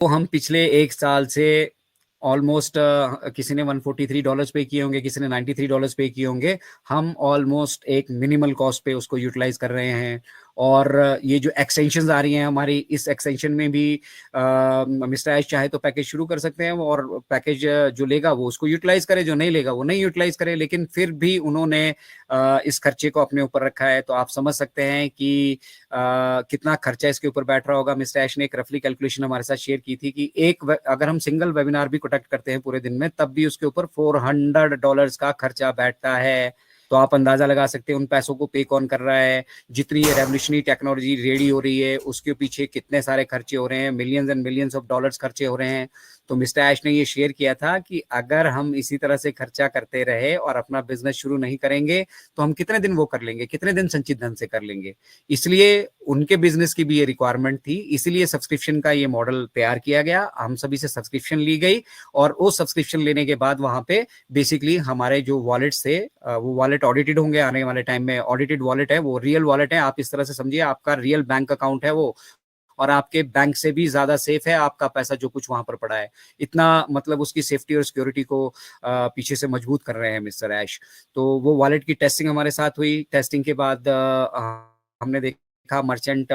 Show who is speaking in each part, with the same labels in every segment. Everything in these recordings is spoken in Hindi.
Speaker 1: तो हम पिछले 1 साल से ऑलमोस्ट किसी ने $143 पे किए होंगे, किसी ने $93 पे किए होंगे। हम ऑलमोस्ट एक मिनिमल कॉस्ट पे उसको यूटिलाइज कर रहे हैं। और ये जो एक्सटेंशंस आ रही हैं हमारी, इस एक्सटेंशन में भी मिस्टर ऐश चाहे तो पैकेज शुरू कर सकते हैं, और पैकेज जो लेगा वो उसको यूटिलाइज करे, जो नहीं लेगा वो नहीं यूटिलाइज करे। लेकिन फिर भी उन्होंने इस खर्चे को अपने ऊपर रखा है, तो आप समझ सकते हैं कि कितना खर्चा इसके ऊपर बैठ रहा होगा। मिस्टर ऐश ने एक रफली कैलकुलेशन हमारे साथ शेयर की थी कि अगर हम सिंगल वेबिनार भी कंडक्ट करते हैं पूरे दिन में, तब भी उसके ऊपर $400 का खर्चा बैठता है। तो आप अंदाजा लगा सकते हैं उन पैसों को पे कौन कर रहा है। जितनी ये रेवोल्यूशनरी टेक्नोलॉजी रेडी हो रही है, उसके पीछे कितने सारे खर्चे हो रहे हैं, millions and millions of dollars खर्चे हो रहे हैं। तो मिस्टर ऐश ने ये शेयर किया था कि अगर हम इसी तरह से खर्चा करते रहे और अपना बिजनेस शुरू नहीं करेंगे, तो हम कितने दिन वो कर लेंगे, कितने दिन संचित धन से कर लेंगे। इसलिए उनके बिजनेस की भी ये रिक्वायरमेंट थी, इसीलिए सब्सक्रिप्शन का ये मॉडल तैयार किया गया। हम सभी से सब्सक्रिप्शन ली गई, और वो सब्सक्रिप्शन लेने के बाद वहां पे बेसिकली हमारे जो वॉलेट्स थे, वो वॉलेट ऑडिटेड होंगे आने वाले टाइम में। ऑडिटेड वॉलेट है, वो रियल वॉलेट है। आप इस तरह से समझिए, आपका रियल बैंक अकाउंट है वो, और आपके बैंक से भी ज्यादा सेफ है आपका पैसा जो कुछ वहां पर पड़ा है। इतना मतलब उसकी सेफ्टी और सिक्योरिटी को पीछे से मजबूत कर रहे हैं मिस्टर ऐश। तो वो वॉलेट की टेस्टिंग हमारे साथ हुई। टेस्टिंग के बाद हमने देखा मर्चेंट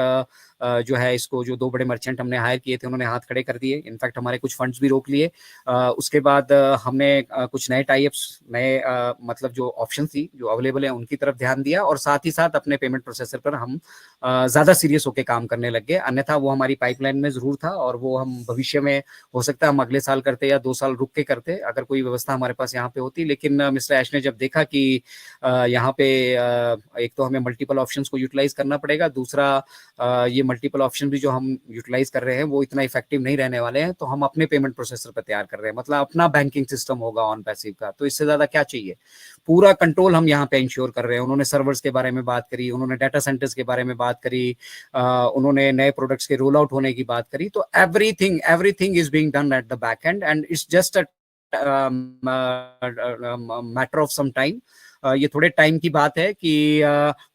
Speaker 1: जो है, इसको जो 2 बड़े मर्चेंट हमने हायर किए थे, उन्होंने हाथ खड़े कर दिए। इनफैक्ट हमारे कुछ फंड्स भी रोक लिए। उसके बाद हमने कुछ नए टाइप्स, नए मतलब जो ऑप्शन थी जो अवेलेबल है उनकी तरफ ध्यान दिया, और साथ ही साथ अपने पेमेंट प्रोसेसर पर हम ज्यादा सीरियस होकर काम करने लग गए। अन्यथा वो हमारी पाइपलाइन में जरूर था, और वो हम भविष्य में हो सकता है हम अगले साल करते या 2 साल रुक के करते, अगर कोई व्यवस्था हमारे पास यहाँ पे होती। लेकिन मिस्टर ऐश ने जब देखा कि यहाँ पे एक तो हमें मल्टीपल ऑप्शंस को यूटिलाइज करना पड़ेगा, दूसरा ये मल्टीपल ऑप्शन भी जो हम यूटिलाइज कर रहे हैं वो इतना इफेक्टिव नहीं रहने वाले हैं, तो हम अपने पेमेंट प्रोसेसर पर तैयार कर रहे हैं, मतलब अपना बैंकिंग सिस्टम होगा ऑन पैसिव का। तो इससे ज्यादा क्या चाहिए। पूरा कंट्रोल हम यहाँ पे इंश्योर कर रहे हैं। उन्होंने सर्वर्स के बारे में बात करी, उन्होंने डाटा सेंटर्स के बारे में बात करी, उन्होंने नए प्रोडक्ट्स के रोल आउट होने की बात करी। तो everything everything is being done at the back end, and it's just a matter of some time. ये थोड़े टाइम की बात है कि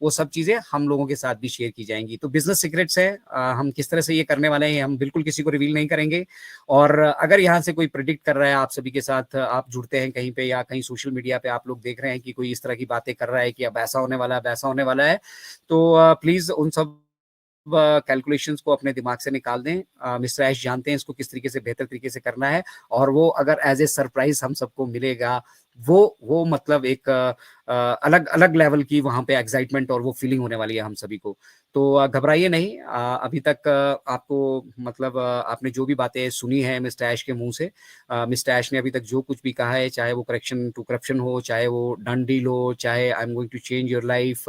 Speaker 1: वो सब चीजें हम लोगों के साथ भी शेयर की जाएंगी। तो बिजनेस सीक्रेट्स है, हम किस तरह से ये करने वाले हैं हम बिल्कुल किसी को रिवील नहीं करेंगे। और अगर यहाँ से कोई प्रिडिक्ट कर रहा है आप सभी के साथ, आप जुड़ते हैं कहीं पे या कहीं सोशल मीडिया पे आप लोग देख रहे हैं कि कोई इस तरह की बातें कर रहा है कि अब ऐसा होने वाला है, वैसा होने वाला है, तो प्लीज उन सब कैलकुलेशंस को अपने दिमाग से निकाल दें। मिस्टर ऐश जानते हैं इसको किस तरीके से बेहतर तरीके से करना है, और वो अगर एज ए सरप्राइज हम सबको मिलेगा, वो मतलब एक अलग अलग लेवल की वहां पे एक्साइटमेंट और वो फीलिंग होने वाली है हम सभी को। तो घबराइए नहीं। अभी तक आपको मतलब आपने जो भी बातें सुनी है मिस्टर ऐश के मुंह से, मिस्टर ऐश ने अभी तक जो कुछ भी कहा है, चाहे वो करेक्शन टू करप्शन हो, चाहे वो डन डील हो, चाहे I am going to change your life,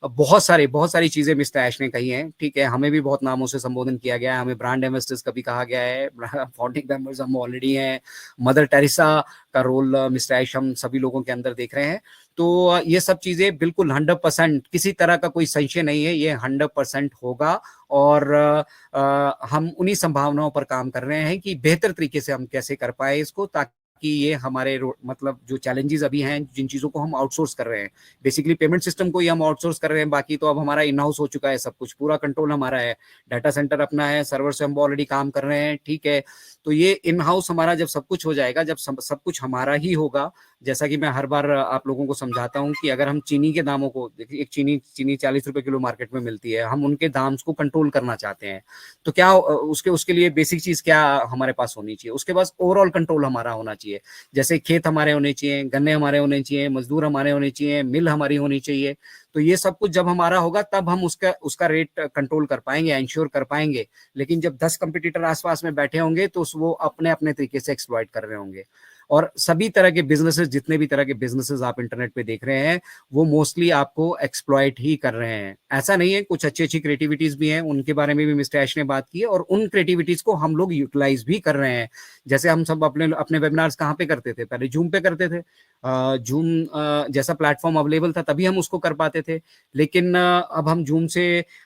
Speaker 1: बहुत सारी चीजें मिस्टर ऐश ने कही हैं। ठीक है, हमें भी बहुत नामों से संबोधन किया गया है, हमें ब्रांड एम्बेसडर्स कभी कहा गया है, फाउंडिंग मेंबर्स हम ऑलरेडी हैं, मदर टेरेसा का रोल मिस्टर ऐश हम सभी लोगों के अंदर देख रहे हैं। तो ये सब चीजें बिल्कुल 100%, किसी तरह का कोई संशय नहीं है, ये 100% होगा। और हम उन्हीं संभावनाओं पर काम कर रहे हैं कि बेहतर तरीके से हम कैसे कर पाए इसको, ताकि ये हमारे मतलब जो चैलेंजेस अभी हैं, जिन चीजों को हम आउटसोर्स कर रहे हैं, बेसिकली पेमेंट सिस्टम को ही हम आउटसोर्स कर रहे हैं, बाकी तो अब हमारा इन हाउस हो चुका है सब कुछ, पूरा कंट्रोल हमारा है, डाटा सेंटर अपना है, सर्वर से हम ऑलरेडी काम कर रहे हैं। ठीक है, तो ये इन हाउस हमारा जब सब कुछ हो जाएगा, जब सब कुछ हमारा ही होगा, जैसा कि मैं हर बार आप लोगों को समझाता हूँ कि अगर हम चीनी के दामों को, देखिए एक चीनी 40 रुपए किलो मार्केट में मिलती है, हम उनके दाम को कंट्रोल करना चाहते हैं, तो क्या उसके उसके लिए बेसिक चीज क्या हमारे पास होनी चाहिए, उसके पास ओवरऑल कंट्रोल हमारा होना चाहिए। जैसे खेत हमारे होने चाहिए, गन्ने हमारे होने चाहिए, मजदूर हमारे होने चाहिए, मिल हमारी होनी चाहिए। तो ये सब कुछ जब हमारा होगा तब हम उसका उसका रेट कंट्रोल कर पाएंगे, इंश्योर कर पाएंगे। लेकिन जब 10 कंपटीटर आसपास में बैठे होंगे तो वो अपने अपने तरीके से एक्सप्लॉइट कर रहे होंगे। और सभी तरह के बिजनेसेस, जितने भी तरह के बिजनेसेस आप इंटरनेट पे देख रहे हैं, वो मोस्टली आपको एक्सप्लॉइट ही कर रहे हैं। ऐसा नहीं है, कुछ अच्छी अच्छी क्रिएटिविटीज भी हैं, उनके बारे में भी मिस्टर ऐश ने बात की है, और उन क्रिएटिविटीज को हम लोग यूटिलाइज भी कर रहे हैं। जैसे हम सब अपने अपने वेबिनार्स कहाँ पे करते थे, पहले जूम पे करते थे। जूम जैसा प्लेटफॉर्म अवेलेबल था तभी हम उसको कर पाते थे। लेकिन अब हम जूम से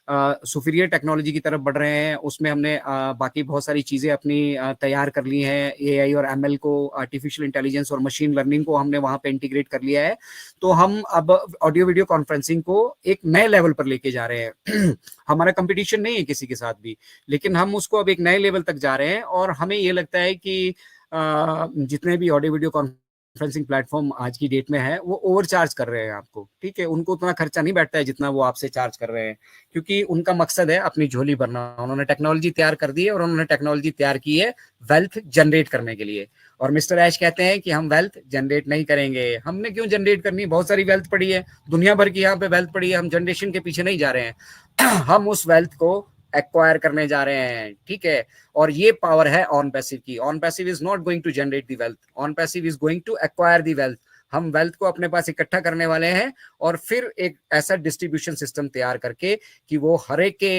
Speaker 1: सुपीरियर टेक्नोलॉजी की तरफ बढ़ रहे हैं, उसमें हमने बाकी बहुत सारी चीजें अपनी तैयार कर ली हैं, एआई और एमएल को, आर्टिफिशियल आर्टिफिशियल इंटेलिजेंस और मशीन लर्निंग को हमने वहां पे इंटीग्रेट कर लिया है। तो हम अब ऑडियो वीडियो कॉन्फ्रेंसिंग को एक नए लेवल पर लेके जा रहे हैं। हमारा कंपटीशन नहीं है किसी के साथ भी, लेकिन हम उसको अब एक नए लेवल तक जा रहे हैं और हमें ये लगता है कि जितने भी ऑडियो वीडियो कॉन्फ्रेंसिंग प्लेटफॉर्म आज की डेट में है वो ओवर चार्ज कर रहे हैं आपको, ठीक है। उनको उतना खर्चा नहीं बैठता है जितना वो आपसे चार्ज कर रहे हैं, क्योंकि उनका मकसद है अपनी झोली भरना। उन्होंने टेक्नोलॉजी तैयार कर दी है और उन्होंने टेक्नोलॉजी तैयार की है वेल्थ जनरेट करने के लिए। और मिस्टर ऐश कहते हैं कि हम वेल्थ जनरेट नहीं करेंगे। हमने क्यों जनरेट करनी, बहुत सारी वेल्थ पड़ी है, दुनिया भर की यहाँ पे वेल्थ पड़ी है। हम जनरेशन के पीछे नहीं जा रहे हैं। हम उस वेल्थ को एक्वायर करने जा रहे हैं, ठीक है। और ये पावर है ऑन पैसिव की। Onpassive is not going to generate the wealth, Onpassive is going to acquire the wealth. हम वेल्थ को अपने पास इकट्ठा करने वाले हैं और फिर एक ऐसा डिस्ट्रीब्यूशन सिस्टम तैयार करके कि वो हर एक के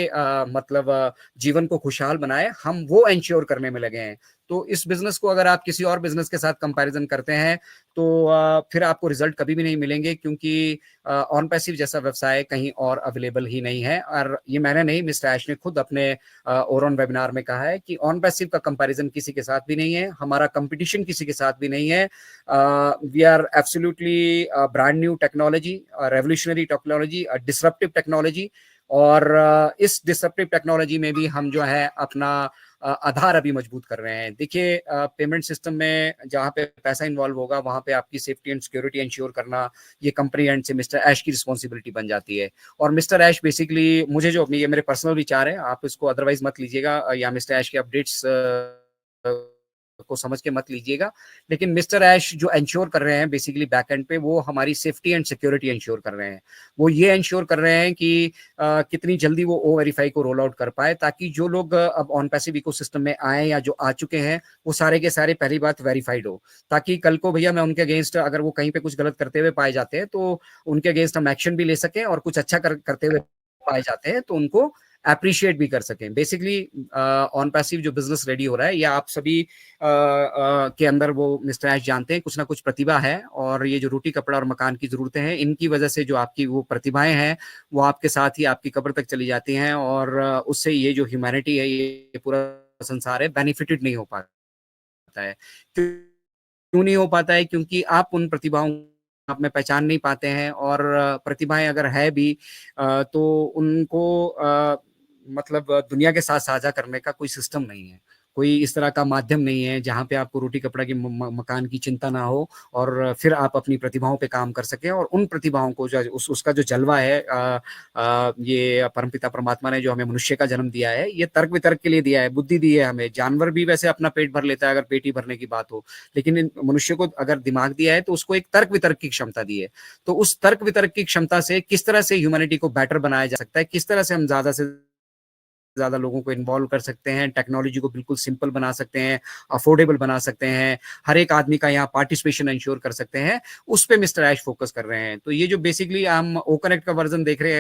Speaker 1: मतलब जीवन को खुशहाल बनाए, हम वो एंश्योर करने में लगे हैं। तो इस बिजनेस को अगर आप किसी और बिजनेस के साथ कंपैरिजन करते हैं तो फिर आपको रिजल्ट कभी भी नहीं मिलेंगे, क्योंकि ऑन पैसिव जैसा व्यवसाय कहीं और अवेलेबल ही नहीं है। और ये मैंने नहीं, मिस्टर ऐश ने खुद अपने ओरॉन वेबिनार में कहा है कि ऑन पैसिव का कंपैरिजन किसी के साथ भी नहीं है, हमारा कंपटीशन किसी के साथ भी नहीं है। We are absolutely brand new technology, revolutionary technology, disruptive technology. और इस डिसरप्टिव टेक्नोलॉजी में भी हम जो है अपना आधार अभी मजबूत कर रहे हैं। देखिए, पेमेंट सिस्टम में जहां पे पैसा इन्वॉल्व होगा वहां पे आपकी सेफ्टी एंड सिक्योरिटी इंश्योर करना ये कंपनी एंड से मिस्टर ऐश की रिस्पॉन्सिबिलिटी बन जाती है। और मिस्टर ऐश बेसिकली, मुझे जो ये मेरे पर्सनल विचार है, आप इसको अदरवाइज मत लीजिएगा या मिस्टर ऐश के अपडेट्स को समझ के मत लीजिएगा, लेकिन मिस्टर ऐश जो इंश्योर कर रहे हैं बेसिकली बैक एंड पे, वो हमारी सेफ्टी एंड सिक्योरिटी इंश्योर कर रहे हैं। वो ये इंश्योर कर रहे हैं कि कितनी जल्दी वो ओ वेरीफाई को रोल आउट कर पाए, ताकि जो लोग अब ऑन पैसिव इकोसिस्टम में आए या जो आ चुके हैं वो सारे के सारे पहली बात वेरीफाइड हो, ताकि कल को भैया मैं उनके अगेंस्ट अगर वो कहीं पे कुछ गलत करते हुए पाए जाते हैं तो उनके अगेंस्ट हम एक्शन भी ले सकें, और कुछ अच्छा करते हुए पाए जाते हैं तो उनको अप्रिशिएट भी कर सकें। बेसिकली ऑन पैसिव जो बिजनेस रेडी हो रहा है, या आप सभी के अंदर वो मिस्टर ऐश जानते हैं कुछ ना कुछ प्रतिभा है, और ये जो रोटी कपड़ा और मकान की जरूरतें हैं, इनकी वजह से जो आपकी वो प्रतिभाएं हैं वो आपके साथ ही आपकी कब्र तक चली जाती हैं, और उससे ये जो ह्यूमैनिटी है, ये पूरा संसार है, बेनिफिटेड नहीं हो पाता है। क्यों नहीं हो पाता है? क्योंकि आप उन प्रतिभाओं आप में पहचान नहीं पाते हैं, और प्रतिभाएं अगर है भी तो उनको मतलब दुनिया के साथ साझा करने का कोई सिस्टम नहीं है, कोई इस तरह का माध्यम नहीं है जहां पे आपको रोटी कपड़ा की मकान की चिंता ना हो, और फिर आप अपनी प्रतिभाओं पे काम कर सकें। और उन प्रतिभाओं को जो उसका जो जलवा है, ये परमपिता परमात्मा ने जो हमें मनुष्य का जन्म दिया है, ये तर्क वितर्क के लिए दिया है, बुद्धि दी है हमें। जानवर भी वैसे अपना पेट भर लेता है अगर पेट ही भरने की बात हो, लेकिन मनुष्य को अगर दिमाग दिया है तो उसको एक तर्क वितर्क की क्षमता दी है। तो उस तर्क वितर्क की क्षमता से किस तरह से ह्यूमैनिटी को बेटर बनाया जा सकता है, किस तरह से हम ज्यादा से ज्यादा लोगों को इन्वॉल्व कर सकते हैं, टेक्नोलॉजी को बिल्कुल सिंपल बना सकते हैं, अफोर्डेबल बना सकते हैं, हर एक आदमी का यहाँ पार्टिसिपेशन इंश्योर कर सकते हैं, उस पे मिस्टर ऐश फोकस कर रहे हैं। तो ये जो बेसिकली हम ओ कनेक्ट का वर्जन देख रहे हैं